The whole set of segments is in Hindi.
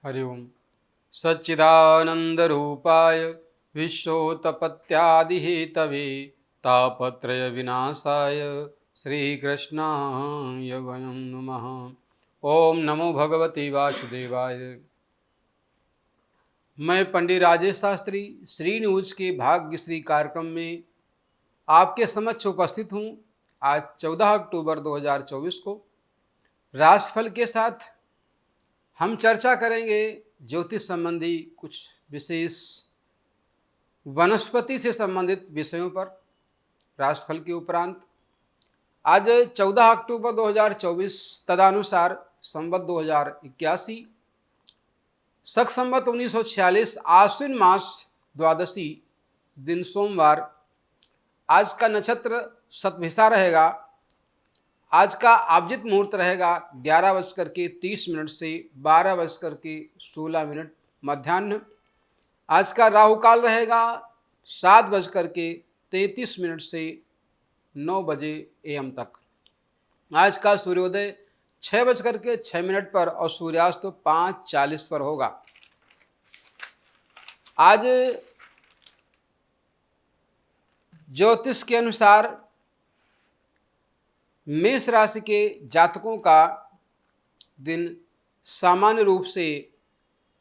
हरि ओम। सच्चिदानंदरूपाय विश्वोत्पत्त्यादिहेतवे तापत्रय विनाशाय श्रीकृष्णाय वयं नमः। ओम नमो भगवते वासुदेवाय। मैं पंडित राजेश शास्त्री श्री न्यूज के भाग्यश्री कार्यक्रम में आपके समक्ष उपस्थित हूँ। आज 14 अक्टूबर 2024 को राशिफल के साथ हम चर्चा करेंगे ज्योतिष संबंधी कुछ विशेष वनस्पति से संबंधित विषयों पर। राशिफल के उपरांत आज 14 अक्टूबर 2024 तदनुसार संवत 2081 शक संवत 1946 आश्विन मास द्वादशी दिन सोमवार। आज का नक्षत्र शतभिषा रहेगा। आज का आब्जित मुहूर्त रहेगा 11:30 से 12:16 मध्याह्न। आज का राहु काल रहेगा 7:33 से 9 बजे AM तक। आज का सूर्योदय 6:06 पर और सूर्यास्त 5:40 पर होगा। आज ज्योतिष के अनुसार मेष राशि के जातकों का दिन सामान्य रूप से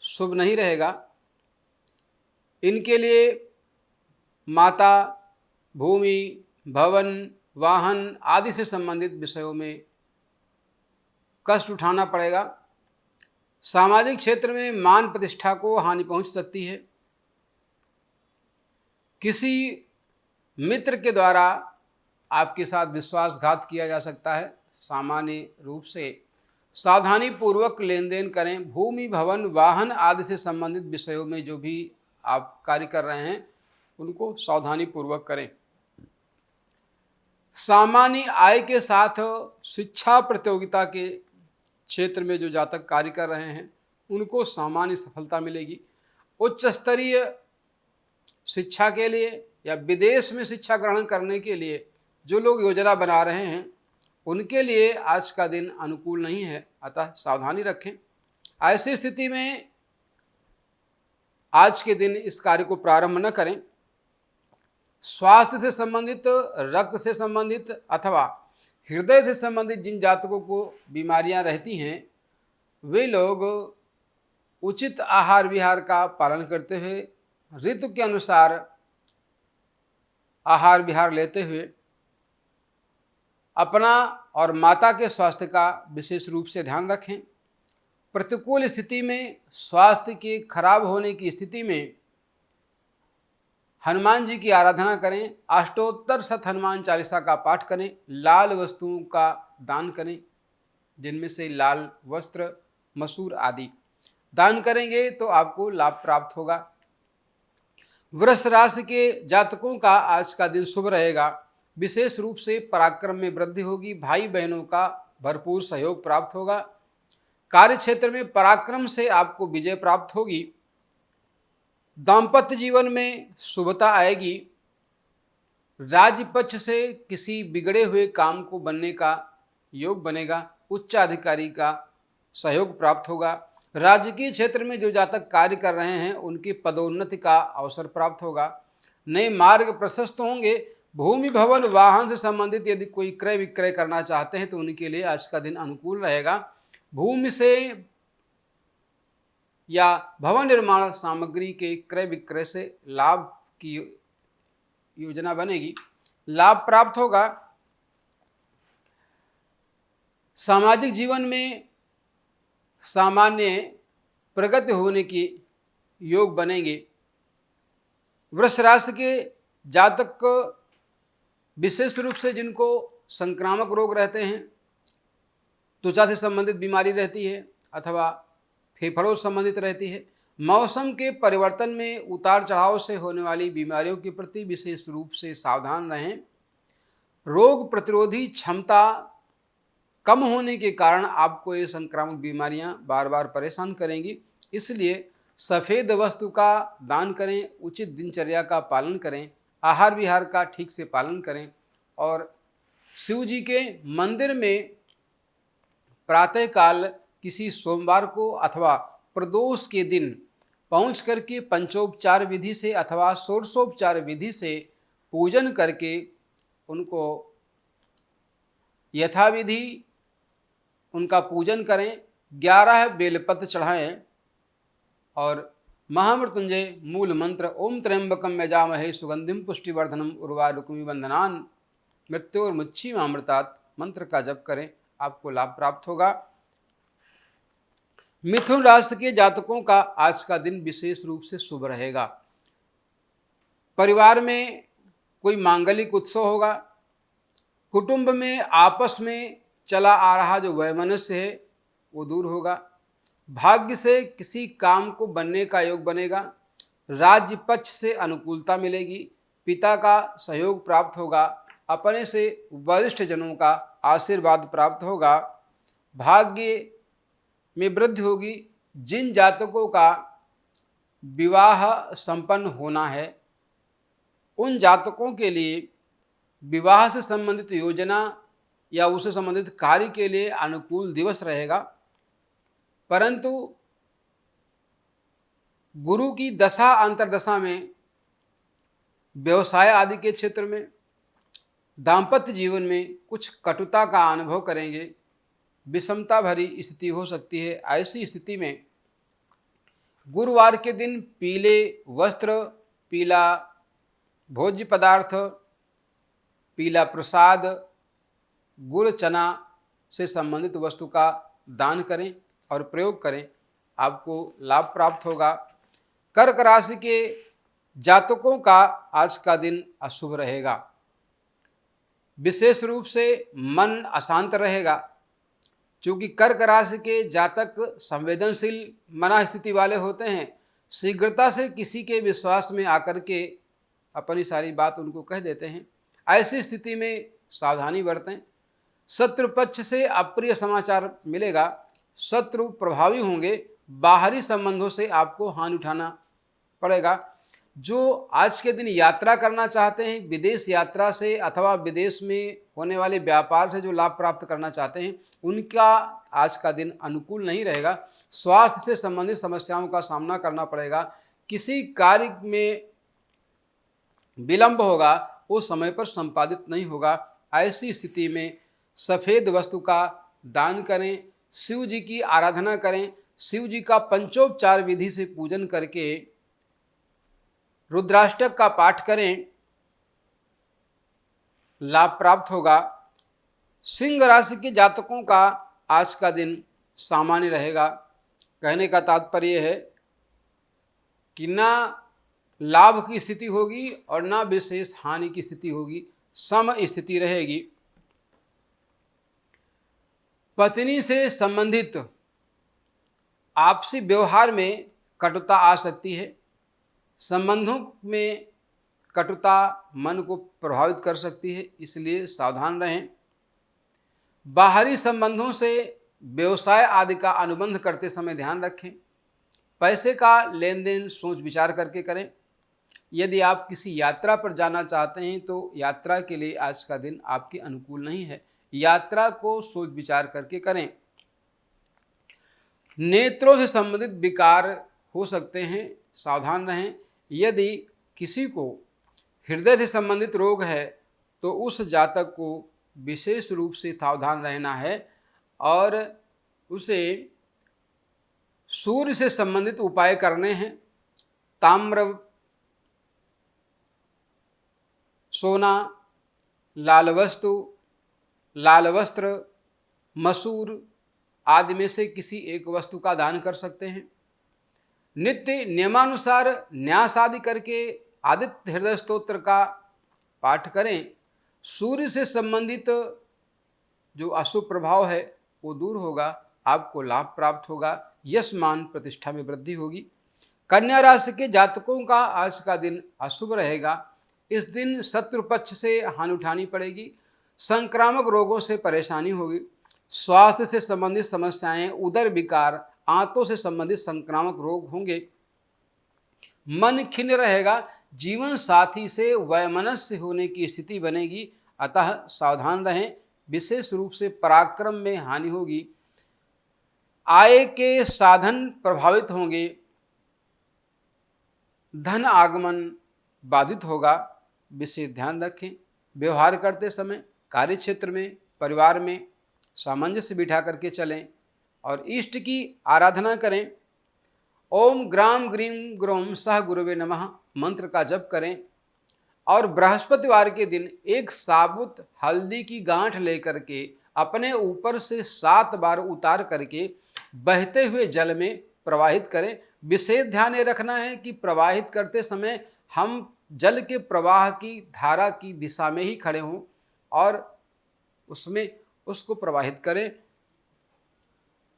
शुभ नहीं रहेगा। इनके लिए माता, भूमि, भवन, वाहन आदि से संबंधित विषयों में कष्ट उठाना पड़ेगा। सामाजिक क्षेत्र में मान प्रतिष्ठा को हानि पहुंच सकती है। किसी मित्र के द्वारा आपके साथ विश्वासघात किया जा सकता है। सामान्य रूप से सावधानी पूर्वक लेन देन करें। भूमि, भवन, वाहन आदि से संबंधित विषयों में जो भी आप कार्य कर रहे हैं उनको सावधानी पूर्वक करें। सामान्य आय के साथ शिक्षा प्रतियोगिता के क्षेत्र में जो जातक कार्य कर रहे हैं उनको सामान्य सफलता मिलेगी। उच्च स्तरीय शिक्षा के लिए या विदेश में शिक्षा ग्रहण करने के लिए जो लोग योजना बना रहे हैं उनके लिए आज का दिन अनुकूल नहीं है, अतः सावधानी रखें। ऐसी स्थिति में आज के दिन इस कार्य को प्रारंभ न करें। स्वास्थ्य से संबंधित, रक्त से संबंधित अथवा हृदय से संबंधित जिन जातकों को बीमारियां रहती हैं वे लोग उचित आहार विहार का पालन करते हुए, ऋतु के अनुसार आहार विहार लेते हुए अपना और माता के स्वास्थ्य का विशेष रूप से ध्यान रखें। प्रतिकूल स्थिति में, स्वास्थ्य के खराब होने की स्थिति में हनुमान जी की आराधना करें। अष्टोत्तर शत हनुमान चालीसा का पाठ करें। लाल वस्तुओं का दान करें, जिनमें से लाल वस्त्र, मसूर आदि दान करेंगे तो आपको लाभ प्राप्त होगा। वृष राशि के जातकों का आज का दिन शुभ रहेगा। विशेष रूप से पराक्रम में वृद्धि होगी। भाई बहनों का भरपूर सहयोग प्राप्त होगा। कार्य क्षेत्र में पराक्रम से आपको विजय प्राप्त होगी। दाम्पत्य जीवन में शुभता आएगी। राज्य पक्ष से किसी बिगड़े हुए काम को बनने का योग बनेगा। उच्च अधिकारी का सहयोग प्राप्त होगा। राजकीय क्षेत्र में जो जातक कार्य कर रहे हैं उनकी पदोन्नति का अवसर प्राप्त होगा। नए मार्ग प्रशस्त होंगे। भूमि, भवन, वाहन से संबंधित यदि कोई क्रय विक्रय करना चाहते हैं तो उनके लिए आज का दिन अनुकूल रहेगा। भूमि से या भवन निर्माण सामग्री के क्रय विक्रय से लाभ की योजना बनेगी। लाभ प्राप्त होगा। सामाजिक जीवन में सामान्य प्रगति होने की योग बनेंगे। वृष राशि के जातक को विशेष रूप से जिनको संक्रामक रोग रहते हैं, त्वचा से संबंधित बीमारी रहती है अथवा फेफड़ों से संबंधित रहती है, मौसम के परिवर्तन में उतार चढ़ाव से होने वाली बीमारियों के प्रति विशेष रूप से सावधान रहें। रोग प्रतिरोधी क्षमता कम होने के कारण आपको ये संक्रामक बीमारियां बार बार परेशान करेंगी। इसलिए सफ़ेद वस्तु का दान करें, उचित दिनचर्या का पालन करें, आहार विहार का ठीक से पालन करें और शिव जी के मंदिर में प्रातःकाल किसी सोमवार को अथवा प्रदोष के दिन पहुँच करके पंचोपचार विधि से अथवा षोडशोपचार विधि से पूजन करके उनको यथाविधि उनका पूजन करें, 11 बेलपत्र चढ़ाएं और महामृत्युंजय मूल मंत्र ओम त्र्यंबकम यजामहे सुगंधिम पुष्टिवर्धनम उर्वारुकमिव बंधनान् मृत्योर्मुक्षीमामृतात् मंत्र का जप करें, आपको लाभ प्राप्त होगा। मिथुन राशि के जातकों का आज का दिन विशेष रूप से शुभ रहेगा। परिवार में कोई मांगलिक उत्सव होगा। कुटुंब में आपस में चला आ रहा जो वैमनस्य है वो दूर होगा। भाग्य से किसी काम को बनने का योग बनेगा। राज्य पक्ष से अनुकूलता मिलेगी। पिता का सहयोग प्राप्त होगा। अपने से वरिष्ठ जनों का आशीर्वाद प्राप्त होगा। भाग्य में वृद्धि होगी। जिन जातकों का विवाह संपन्न होना है उन जातकों के लिए विवाह से संबंधित योजना या उससे संबंधित कार्य के लिए अनुकूल दिवस रहेगा। परंतु गुरु की दशा अंतर्दशा में व्यवसाय आदि के क्षेत्र में, दाम्पत्य जीवन में कुछ कटुता का अनुभव करेंगे। विषमता भरी स्थिति हो सकती है। ऐसी स्थिति में गुरुवार के दिन पीले वस्त्र, पीला भोज्य पदार्थ, पीला प्रसाद, गुड़ चना से संबंधित वस्तु का दान करें और प्रयोग करें, आपको लाभ प्राप्त होगा। कर्क राशि के जातकों का आज का दिन अशुभ रहेगा। विशेष रूप से मन अशांत रहेगा। क्योंकि कर्क राशि के जातक संवेदनशील मना स्थिति वाले होते हैं। शीघ्रता से किसी के विश्वास में आकर के अपनी सारी बात उनको कह देते हैं। ऐसी स्थिति में सावधानी बरतें। शत्रु पक्ष से अप्रिय समाचार मिलेगा। शत्रु प्रभावी होंगे। बाहरी संबंधों से आपको हानि उठाना पड़ेगा। जो आज के दिन यात्रा करना चाहते हैं, विदेश यात्रा से अथवा विदेश में होने वाले व्यापार से जो लाभ प्राप्त करना चाहते हैं, उनका आज का दिन अनुकूल नहीं रहेगा। स्वास्थ्य से संबंधित समस्याओं का सामना करना पड़ेगा। किसी कार्य में विलंब होगा, वो समय पर संपादित नहीं होगा। ऐसी स्थिति में सफ़ेद वस्तु का दान करें, शिव जी की आराधना करें, शिव जी का पंचोपचार विधि से पूजन करके रुद्राष्टक का पाठ करें, लाभ प्राप्त होगा। सिंह राशि के जातकों का आज का दिन सामान्य रहेगा। कहने का तात्पर्य है कि ना लाभ की स्थिति होगी और ना विशेष हानि की स्थिति होगी, सम स्थिति रहेगी। पत्नी से संबंधित आपसी व्यवहार में कटुता आ सकती है। संबंधों में कटुता मन को प्रभावित कर सकती है, इसलिए सावधान रहें। बाहरी संबंधों से व्यवसाय आदि का अनुबंध करते समय ध्यान रखें। पैसे का लेन देन सोच विचार करके करें। यदि आप किसी यात्रा पर जाना चाहते हैं तो यात्रा के लिए आज का दिन आपके अनुकूल नहीं है। यात्रा को सोच विचार करके करें। नेत्रों से संबंधित विकार हो सकते हैं, सावधान रहें। यदि किसी को हृदय से संबंधित रोग है तो उस जातक को विशेष रूप से सावधान रहना है और उसे सूर्य से संबंधित उपाय करने हैं। ताम्र, सोना, लाल वस्तु, लाल वस्त्र, मसूर आदि में से किसी एक वस्तु का दान कर सकते हैं। नित्य नियमानुसार न्यास आदि करके आदित्य हृदय स्तोत्र का पाठ करें। सूर्य से संबंधित जो अशुभ प्रभाव है वो दूर होगा, आपको लाभ प्राप्त होगा, यश मान प्रतिष्ठा में वृद्धि होगी। कन्या राशि के जातकों का आज का दिन अशुभ रहेगा। इस दिन शत्रु पक्ष से हानि उठानी पड़ेगी। संक्रामक रोगों से परेशानी होगी। स्वास्थ्य से संबंधित समस्याएं, उदर विकार, आंतों से संबंधित संक्रामक रोग होंगे। मन खिन्न रहेगा। जीवन साथी से वैमनस्य होने की स्थिति बनेगी, अतः सावधान रहें। विशेष रूप से पराक्रम में हानि होगी। आय के साधन प्रभावित होंगे, धन आगमन बाधित होगा, विशेष ध्यान रखें। व्यवहार करते समय कार्य क्षेत्र में, परिवार में सामंजस्य बिठा करके चलें और इष्ट की आराधना करें। ओम ग्राम ग्रीम ग्रोम सह गुरुवे नमः मंत्र का जप करें और बृहस्पतिवार के दिन एक साबुत हल्दी की गांठ लेकर के अपने ऊपर से 7 बार उतार करके बहते हुए जल में प्रवाहित करें। विशेष ध्यान ये रखना है कि प्रवाहित करते समय हम जल के प्रवाह की धारा की दिशा में ही खड़े हों और उसमें उसको प्रवाहित करें,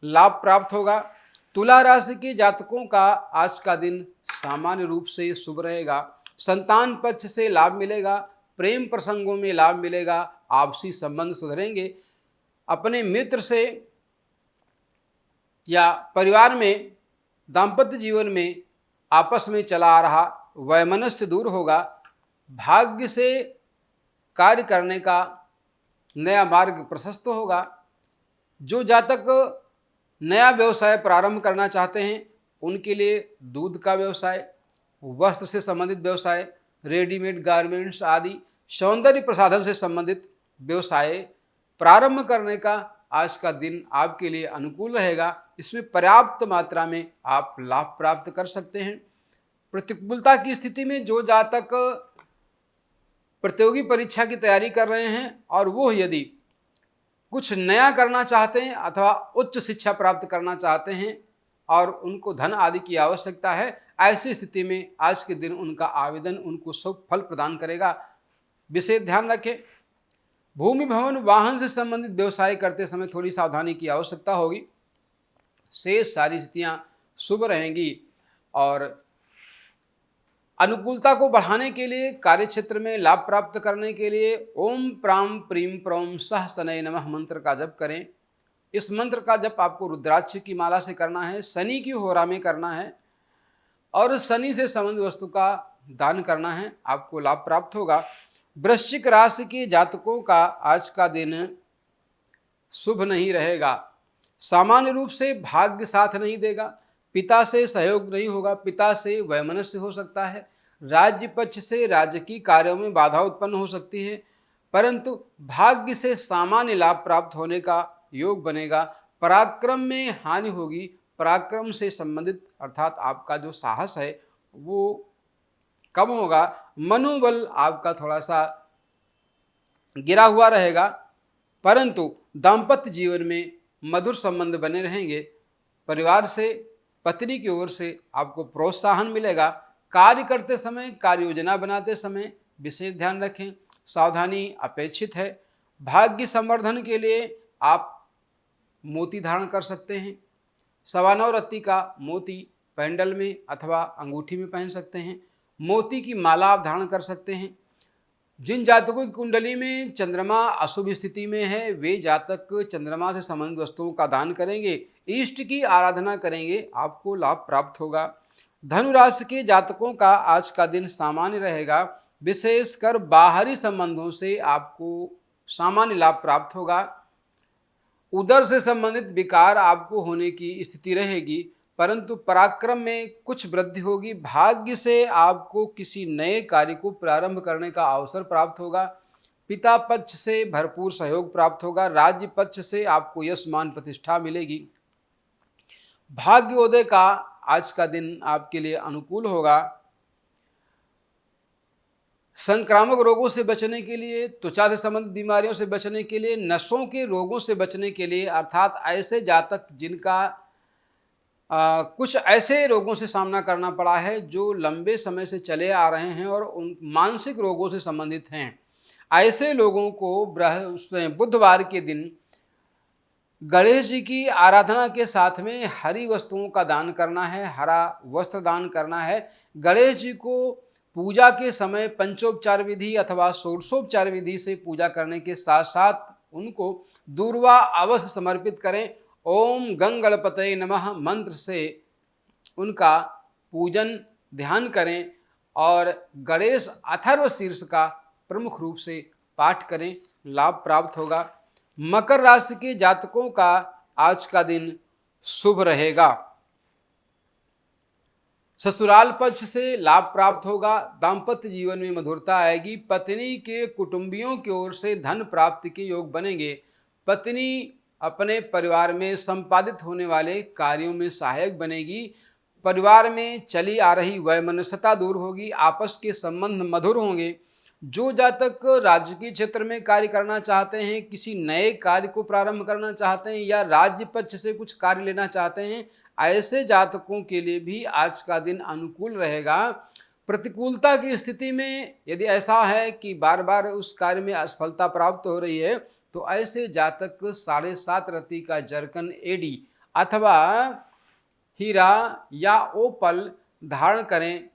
लाभ प्राप्त होगा। तुला राशि के जातकों का आज का दिन सामान्य रूप से शुभ रहेगा। संतान पक्ष से लाभ मिलेगा, प्रेम प्रसंगों में लाभ मिलेगा, आपसी संबंध सुधरेंगे। अपने मित्र से या परिवार में, दाम्पत्य जीवन में आपस में चला आ रहा वैमनस्य दूर होगा। भाग्य से कार्य करने का नया मार्ग प्रशस्त होगा। जो जातक नया व्यवसाय प्रारंभ करना चाहते हैं उनके लिए दूध का व्यवसाय, वस्त्र से संबंधित व्यवसाय, रेडीमेड गारमेंट्स आदि सौंदर्य प्रसाधन से संबंधित व्यवसाय प्रारंभ करने का आज का दिन आपके लिए अनुकूल रहेगा। इसमें पर्याप्त मात्रा में आप लाभ प्राप्त कर सकते हैं। प्रतिकूलता की स्थिति में जो जातक प्रतियोगी परीक्षा की तैयारी कर रहे हैं और वो यदि कुछ नया करना चाहते हैं अथवा उच्च शिक्षा प्राप्त करना चाहते हैं और उनको धन आदि की आवश्यकता है, ऐसी स्थिति में आज के दिन उनका आवेदन उनको शुभ फल प्रदान करेगा। विशेष ध्यान रखें। भूमि भवन वाहन से संबंधित व्यवसाय करते समय थोड़ी सावधानी की आवश्यकता होगी। शेष सारी स्थितियां शुभ रहेंगी और अनुकूलता को बढ़ाने के लिए, कार्य क्षेत्र में लाभ प्राप्त करने के लिए ओम प्राम प्रीम प्रौम सह शनय नमः मंत्र का जप करें। इस मंत्र का जप आपको रुद्राक्ष की माला से करना है, शनि की होरा में करना है और शनि से संबंधित वस्तु का दान करना है, आपको लाभ प्राप्त होगा। वृश्चिक राशि के जातकों का आज का दिन शुभ नहीं रहेगा। सामान्य रूप से भाग्य साथ नहीं देगा, पिता से सहयोग नहीं होगा, पिता से वैमनस्य हो सकता है, राज्य पक्ष से राजकीय कार्यों में बाधा उत्पन्न हो सकती है, परंतु भाग्य से सामान्य लाभ प्राप्त होने का योग बनेगा। पराक्रम में हानि होगी, पराक्रम से संबंधित अर्थात आपका जो साहस है वो कम होगा, मनोबल आपका थोड़ा सा गिरा हुआ रहेगा, परंतु दाम्पत्य जीवन में मधुर संबंध बने रहेंगे। परिवार से, पत्नी की ओर से आपको प्रोत्साहन मिलेगा। कार्य करते समय, कार्य योजना बनाते समय विशेष ध्यान रखें, सावधानी अपेक्षित है। भाग्य संवर्धन के लिए आप मोती धारण कर सकते हैं। 9.25 रत्ती का मोती पेंडल में अथवा अंगूठी में पहन सकते हैं। मोती की माला आप धारण कर सकते हैं। जिन जातकों की कुंडली में चंद्रमा अशुभ स्थिति में है वे जातक चंद्रमा से संबंधित वस्तुओं का दान करेंगे, इष्ट की आराधना करेंगे, आपको लाभ प्राप्त होगा। धनु राशि के जातकों का आज का दिन सामान्य रहेगा। विशेषकर बाहरी संबंधों से आपको सामान्य लाभ प्राप्त होगा। उदर से संबंधित विकार आपको होने की स्थिति रहेगी, परंतु पराक्रम में कुछ वृद्धि होगी। भाग्य से आपको किसी नए कार्य को प्रारंभ करने का अवसर प्राप्त होगा। पिता पक्ष से भरपूर सहयोग प्राप्त होगा। राज्य पक्ष से आपको यश मान प्रतिष्ठा मिलेगी। भाग्योदय का आज का दिन आपके लिए अनुकूल होगा। संक्रामक रोगों से बचने के लिए, त्वचा से संबंधित बीमारियों से बचने के लिए, नसों के रोगों से बचने के लिए, अर्थात ऐसे जातक जिनका कुछ ऐसे रोगों से सामना करना पड़ा है जो लंबे समय से चले आ रहे हैं और उन मानसिक रोगों से संबंधित हैं, ऐसे लोगों को बुधवार के दिन गणेश जी की आराधना के साथ में हरी वस्तुओं का दान करना है, हरा वस्त्र दान करना है। गणेश जी को पूजा के समय पंचोपचार विधि अथवा षोडशोपचार विधि से पूजा करने के साथ साथ उनको दूर्वा अवश्य समर्पित करें। ओम गंगणपतये नमः मंत्र से उनका पूजन ध्यान करें और गणेश अथर्व शीर्ष का प्रमुख रूप से पाठ करें, लाभ प्राप्त होगा। मकर राशि के जातकों का आज का दिन शुभ रहेगा। ससुराल पक्ष से लाभ प्राप्त होगा। दाम्पत्य जीवन में मधुरता आएगी। पत्नी के कुटुंबियों की ओर से धन प्राप्ति के योग बनेंगे। पत्नी अपने परिवार में संपादित होने वाले कार्यों में सहायक बनेगी। परिवार में चली आ रही वैमनस्यता दूर होगी। आपस के संबंध मधुर होंगे। जो जातक राजकीय क्षेत्र में कार्य करना चाहते हैं, किसी नए कार्य को प्रारंभ करना चाहते हैं या राज्य पक्ष से कुछ कार्य लेना चाहते हैं, ऐसे जातकों के लिए भी आज का दिन अनुकूल रहेगा। प्रतिकूलता की स्थिति में यदि ऐसा है कि बार बार उस कार्य में असफलता प्राप्त हो रही है, तो ऐसे जातक 7.5 रत्ती का जरकन एडी अथवा हीरा या ओपल धारण करें,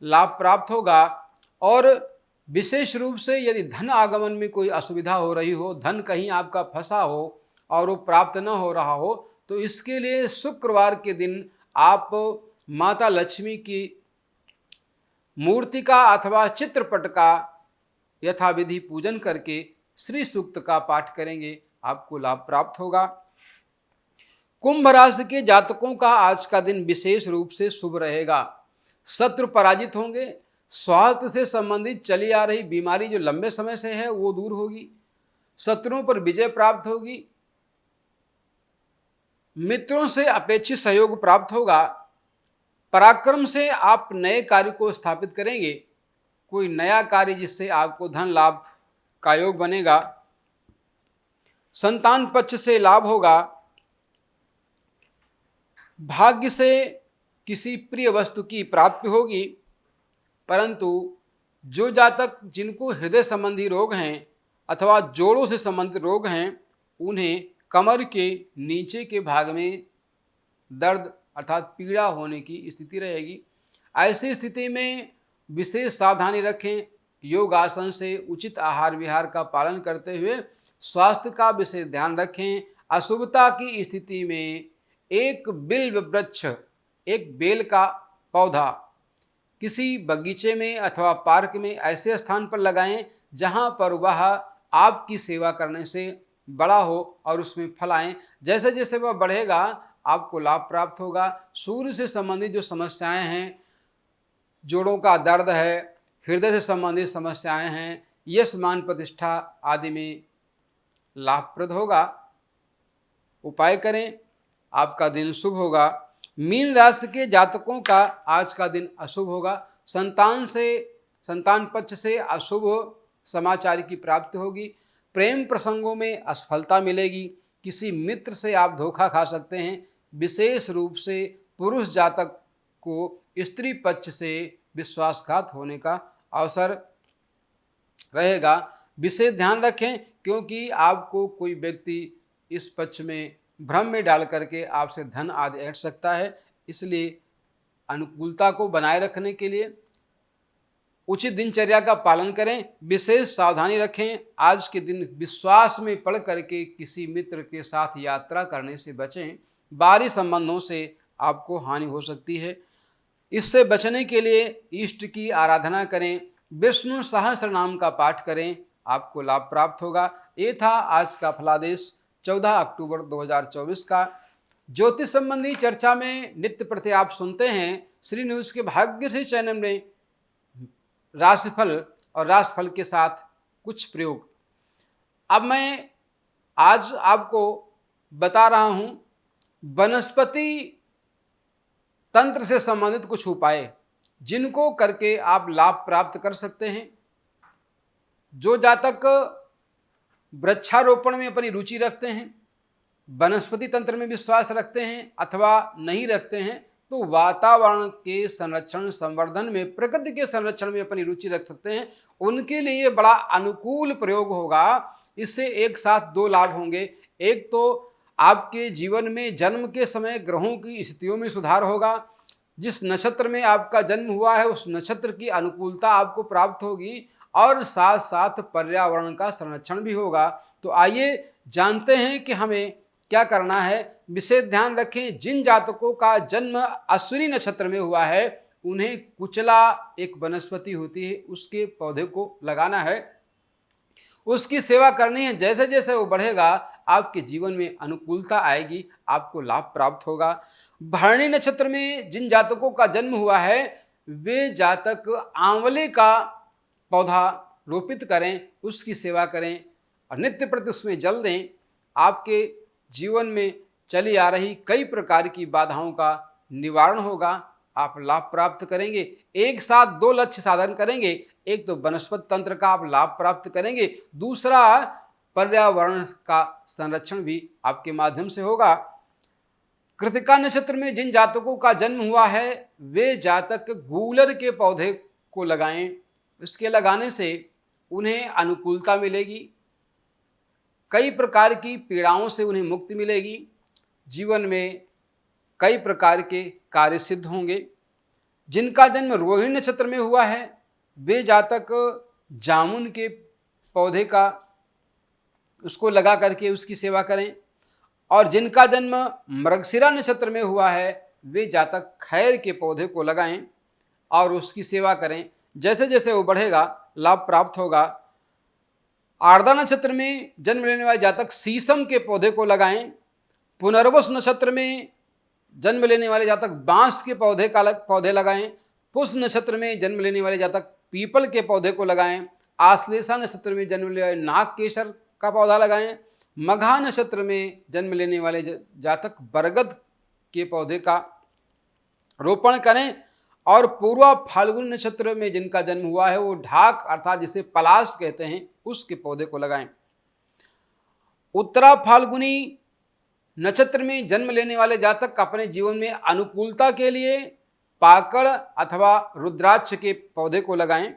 लाभ प्राप्त होगा। और विशेष रूप से यदि धन आगमन में कोई असुविधा हो रही हो, धन कहीं आपका फंसा हो और वो प्राप्त न हो रहा हो, तो इसके लिए शुक्रवार के दिन आप माता लक्ष्मी की मूर्ति का अथवा चित्रपट का यथाविधि पूजन करके श्री सूक्त का पाठ करेंगे, आपको लाभ प्राप्त होगा। कुंभ राशि के जातकों का आज का दिन विशेष रूप से शुभ रहेगा। शत्रु पराजित होंगे। स्वास्थ्य से संबंधित चली आ रही बीमारी जो लंबे समय से है वो दूर होगी। शत्रुओं पर विजय प्राप्त होगी। मित्रों से अपेक्षित सहयोग प्राप्त होगा। पराक्रम से आप नए कार्य को स्थापित करेंगे। कोई नया कार्य जिससे आपको धन लाभ का योग बनेगा। संतान पक्ष से लाभ होगा। भाग्य से किसी प्रिय वस्तु की प्राप्ति होगी। परंतु जो जातक जिनको हृदय संबंधी रोग हैं अथवा जोड़ों से संबंधित रोग हैं, उन्हें कमर के नीचे के भाग में दर्द अर्थात पीड़ा होने की स्थिति रहेगी। ऐसी स्थिति में विशेष सावधानी रखें। योग आसन से उचित आहार विहार का पालन करते हुए स्वास्थ्य का विशेष ध्यान रखें। अशुभता की स्थिति में एक बिल्व वृक्ष, एक बेल का पौधा किसी बगीचे में अथवा पार्क में ऐसे स्थान पर लगाएं जहां पर वह आपकी सेवा करने से बड़ा हो और उसमें फल आए। जैसे जैसे वह बढ़ेगा आपको लाभ प्राप्त होगा। सूर्य से संबंधित जो समस्याएं हैं, जोड़ों का दर्द है, हृदय से संबंधित समस्याएं हैं, यश मान प्रतिष्ठा आदि में लाभप्रद होगा। उपाय करें, आपका दिन शुभ होगा। मीन राशि के जातकों का आज का दिन अशुभ होगा। संतान पक्ष से अशुभ समाचार की प्राप्ति होगी। प्रेम प्रसंगों में असफलता मिलेगी। किसी मित्र से आप धोखा खा सकते हैं। विशेष रूप से पुरुष जातक को स्त्री पक्ष से विश्वासघात होने का अवसर रहेगा। विशेष ध्यान रखें, क्योंकि आपको कोई व्यक्ति इस पक्ष में भ्रम में डाल करके आपसे धन आदि ऐंठ सकता है। इसलिए अनुकूलता को बनाए रखने के लिए उचित दिनचर्या का पालन करें। विशेष सावधानी रखें। आज के दिन विश्वास में पड़ करके किसी मित्र के साथ यात्रा करने से बचें। बाहरी संबंधों से आपको हानि हो सकती है। इससे बचने के लिए इष्ट की आराधना करें। विष्णु सहस्र नाम का पाठ करें, आपको लाभ प्राप्त होगा। ये था आज का फलादेश 14 अक्टूबर 2024 का। ज्योतिष संबंधी चर्चा में नित्य प्रति आप सुनते हैं श्री न्यूज़ के भाग्यश्री चैनल में राशिफल और राशिफल के साथ कुछ प्रयोग। अब मैं आज आपको बता रहा हूं वनस्पति तंत्र से संबंधित कुछ उपाय, जिनको करके आप लाभ प्राप्त कर सकते हैं। जो जातक वृक्षारोपण में अपनी रुचि रखते हैं, वनस्पति तंत्र में विश्वास रखते हैं अथवा नहीं रखते हैं, तो वातावरण के संरक्षण संवर्धन में, प्रकृति के संरक्षण में अपनी रुचि रख सकते हैं। उनके लिए बड़ा अनुकूल प्रयोग होगा। इससे एक साथ दो लाभ होंगे। एक तो आपके जीवन में जन्म के समय ग्रहों की स्थितियों में सुधार होगा। जिस नक्षत्र में आपका जन्म हुआ है उस नक्षत्र की अनुकूलता आपको प्राप्त होगी और साथ साथ पर्यावरण का संरक्षण भी होगा। तो आइए जानते हैं कि हमें क्या करना है। विशेष ध्यान रखें, जिन जातकों का जन्म अश्विनी नक्षत्र में हुआ है उन्हें कुचला एक वनस्पति होती है, उसके पौधे को लगाना है, उसकी सेवा करनी है। जैसे जैसे वो बढ़ेगा आपके जीवन में अनुकूलता आएगी, आपको लाभ प्राप्त होगा। भरणी नक्षत्र में जिन जातकों का जन्म हुआ है वे जातक आंवले का पौधा रोपित करें, उसकी सेवा करें और नित्य प्रति उसमें जल दें। आपके जीवन में चली आ रही कई प्रकार की बाधाओं का निवारण होगा, आप लाभ प्राप्त करेंगे। एक साथ दो लक्ष्य साधन करेंगे, एक तो वनस्पति तंत्र का आप लाभ प्राप्त करेंगे, दूसरा पर्यावरण का संरक्षण भी आपके माध्यम से होगा। कृतिका नक्षत्र में जिन जातकों का जन्म हुआ है वे जातक गूलर के पौधे को लगाएं, इसके लगाने से उन्हें अनुकूलता मिलेगी, कई प्रकार की पीड़ाओं से उन्हें मुक्ति मिलेगी, जीवन में कई प्रकार के कार्य सिद्ध होंगे। जिनका जन्म रोहिणी नक्षत्र में हुआ है वे जातक जामुन के पौधे का उसको लगा करके उसकी सेवा करें, और जिनका जन्म मृगशिरा नक्षत्र में हुआ है वे जातक खैर के पौधे को लगाएं और उसकी सेवा करें। जैसे जैसे वो बढ़ेगा लाभ प्राप्त होगा। आर्द्रा नक्षत्र में जन्म लेने वाले जातक शीशम के पौधे को लगाएं। पुनर्वसु नक्षत्र में जन्म लेने वाले जातक बांस के पौधे लगाएं। पुष्य नक्षत्र में जन्म लेने वाले जातक पीपल के पौधे को लगाएं। आश्लेषा नक्षत्र में जन्म लेने वाले नाग केसर का पौधा लगाएं। मघा नक्षत्र में जन्म लेने वाले जातक बरगद के पौधे का रोपण करें, और पूर्वा फाल्गुनी नक्षत्र में जिनका जन्म हुआ है वो ढाक अर्थात जिसे पलाश कहते हैं उसके पौधे को लगाएं। उत्तरा फाल्गुनी नक्षत्र में जन्म लेने वाले जातक अपने जीवन में अनुकूलता के लिए पाकड़ अथवा रुद्राक्ष के पौधे को लगाएं।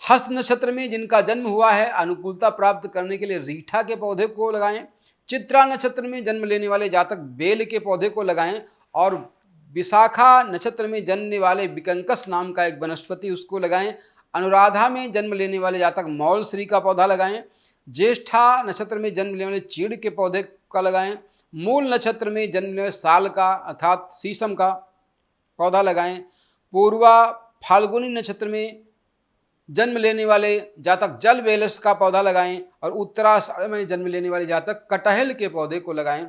हस्त नक्षत्र में जिनका जन्म हुआ है अनुकूलता प्राप्त करने के लिए रीठा के पौधे को लगाएं। चित्रा नक्षत्र में जन्म लेने वाले जातक बेल के पौधे को लगाएं, और विशाखा नक्षत्र में जन्मने वाले बिकंकस नाम का एक वनस्पति उसको लगाएं। अनुराधा में जन्म लेने वाले जातक मौलश्री का पौधा लगाएं। ज्येष्ठा नक्षत्र में जन्म लेने वाले चीड़ के पौधे का लगाएं। मूल नक्षत्र में जन्म लेने वाले साल का अर्थात शीशम का पौधा लगाएं। पूर्वा फाल्गुनी नक्षत्र में जन्म लेने वाले जातक जल बेलस का पौधा लगाएं, और उत्तराषाढ़ में जन्म लेने वाले जातक कटहल के पौधे को लगाएं।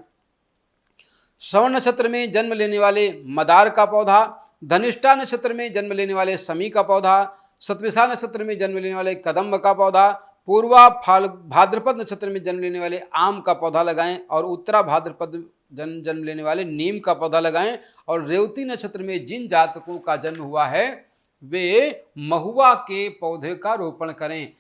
श्रवण नक्षत्र में जन्म लेने वाले मदार का पौधा, धनिष्ठा नक्षत्र में जन्म लेने वाले समी का पौधा, शतभिषा नक्षत्र में जन्म लेने वाले कदम्ब का पौधा, पूर्वा भाद्रपद नक्षत्र में जन्म लेने वाले आम का पौधा लगाएं, और उत्तरा भाद्रपद जन्म लेने वाले नीम का पौधा लगाएं। और रेवती नक्षत्र में जिन जातकों का जन्म हुआ है वे महुआ के पौधे का रोपण करें।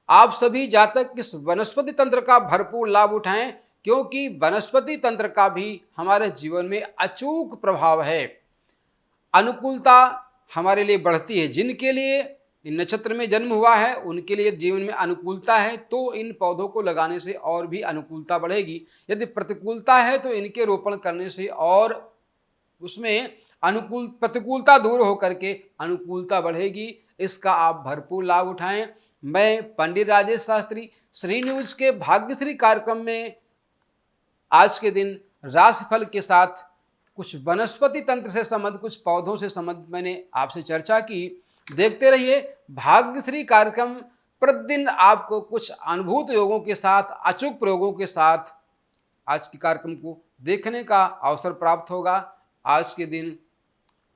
आप सभी जातक इस वनस्पति तंत्र का भरपूर लाभ उठाएं, क्योंकि वनस्पति तंत्र का भी हमारे जीवन में अचूक प्रभाव है। अनुकूलता हमारे लिए बढ़ती है। जिनके लिए इन नक्षत्र में जन्म हुआ है उनके लिए जीवन में अनुकूलता है, तो इन पौधों को लगाने से और भी अनुकूलता बढ़ेगी। यदि प्रतिकूलता है तो इनके रोपण करने से और उसमें प्रतिकूलता दूर होकर के अनुकूलता बढ़ेगी। इसका आप भरपूर लाभ उठाएं। मैं पंडित राजेश शास्त्री श्री न्यूज के भाग्यश्री कार्यक्रम में आज के दिन राशिफल के साथ कुछ वनस्पति तंत्र से संबंधित कुछ पौधों से संबंधित मैंने आपसे चर्चा की। देखते रहिए भाग्यश्री कार्यक्रम। प्रतिदिन आपको कुछ अनुभूत योगों के साथ, अचूक प्रयोगों के साथ आज के कार्यक्रम को देखने का अवसर प्राप्त होगा। आज के दिन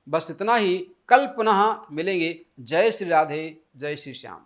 बस इतना ही। कल पुनः मिलेंगे। जय श्री राधे, जय श्री श्याम।